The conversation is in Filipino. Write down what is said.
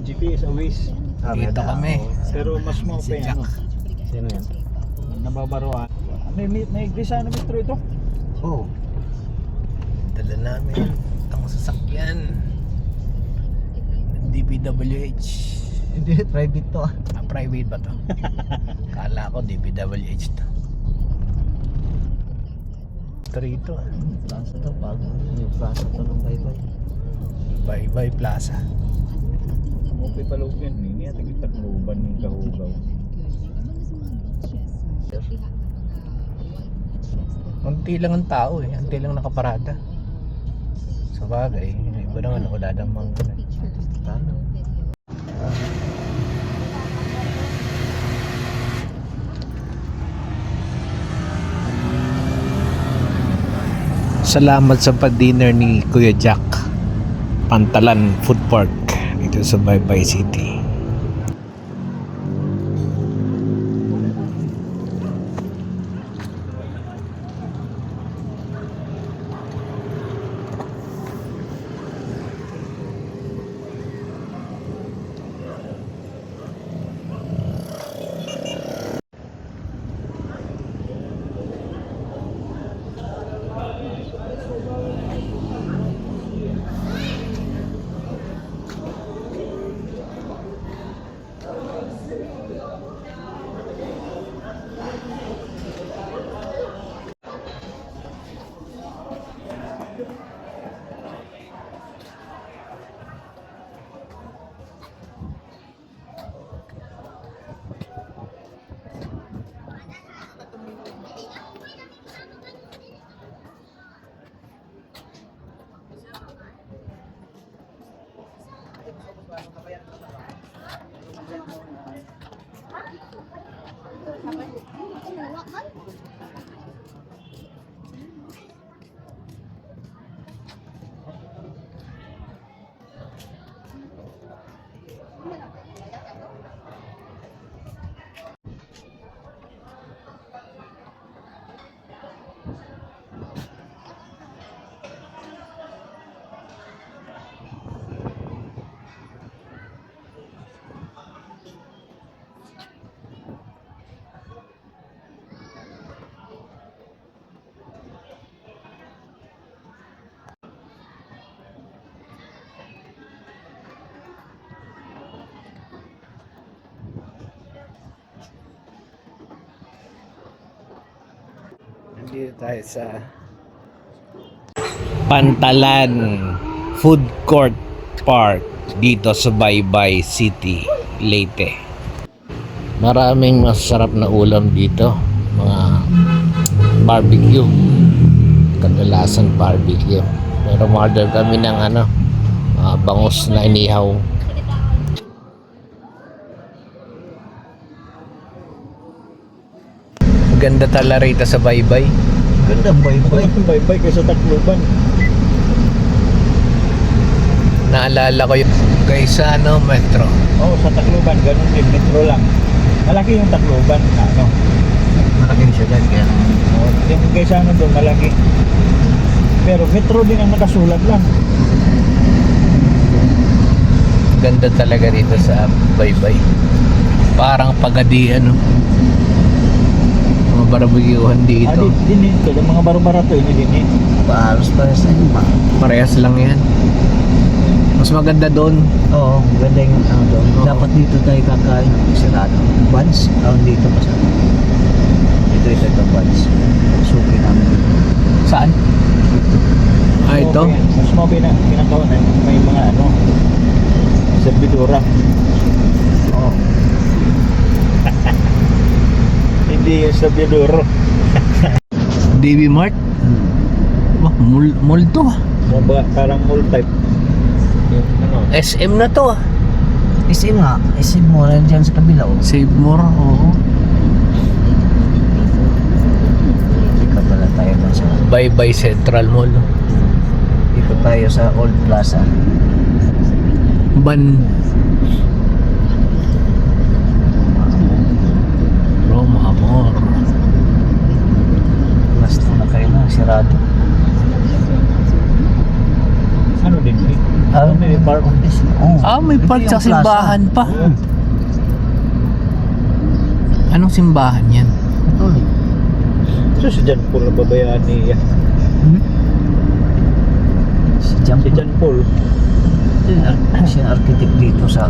GPS always. Dito kami. Pero mas mo Si pa yan. Jack. Ano? Sino yan? Nababaroan. May design na metro ito. Oh. Dala namin ang sasakyan. DPWH. Hindi, private to ah. Private ba to? Kala ko DPWH to. Ito ah. Plaza to, bago. Yung plaza to ng Baybay. Baybay Plaza. Okay pa loob yan. Hindi natin kitagluban ng kahugaw. Unti lang ang tao eh. Unti lang nakaparada. Sa bagay, iba naman wala namang Tano. Salamat sa pa-dinner ni Kuya Jack. Pantalan Food Park dito sa Baybay City. Dito tayo sa Pantalan Food Court Park dito sa Baybay City, Leyte. Maraming masarap na ulam dito, mga barbecue, kadalasan barbecue. Pero order kami ng bangus na inihaw. Ganda tala rito sa Baybay. Ganda Baybay. Baybay kaysa Tacloban. Naalala ko yung kaysa metro. Oo, sa Tacloban, ganun din, metro lang. Malaki yung Tacloban, Malaking siya dyan kaya. Yung kaysa doon, malaki. Pero metro din ang nakasulat lang. Ganda talaga dito sa Baybay. Parang pagadian, mga barbecuehan dito. Din ito, yung mga baro-baro to, ini din Paalos pa sa iba. Parehas lang yan. Mas maganda doon. Oo, ganda yung doon. Oo. Dapat dito tayo kakain. Sarado. Buns? Dito pa sa. Ito yung buns. Suki namin dito. Saan? Ito? Mas mo pinakawanan, may mga servidora. Oo. Hindi yung servidoro. DB Mart? Wah, mall to. Parang mall type. SM na to. SM nga. SM mo na dyan sa kabila. Save more, oo. Hindi ka pala tayo na sa. Baybay Central Mall. Dito tayo sa Old Plaza. Ban Roma Amor. Last na kayo na. Sirado. Ano din? May park. May ito park yung sa plaza. simbahan pa. Oo. Anong simbahan yan? Catholic. So si John Paul nababayaan niya. Si John Si John Paul. Siya ang architect dito sa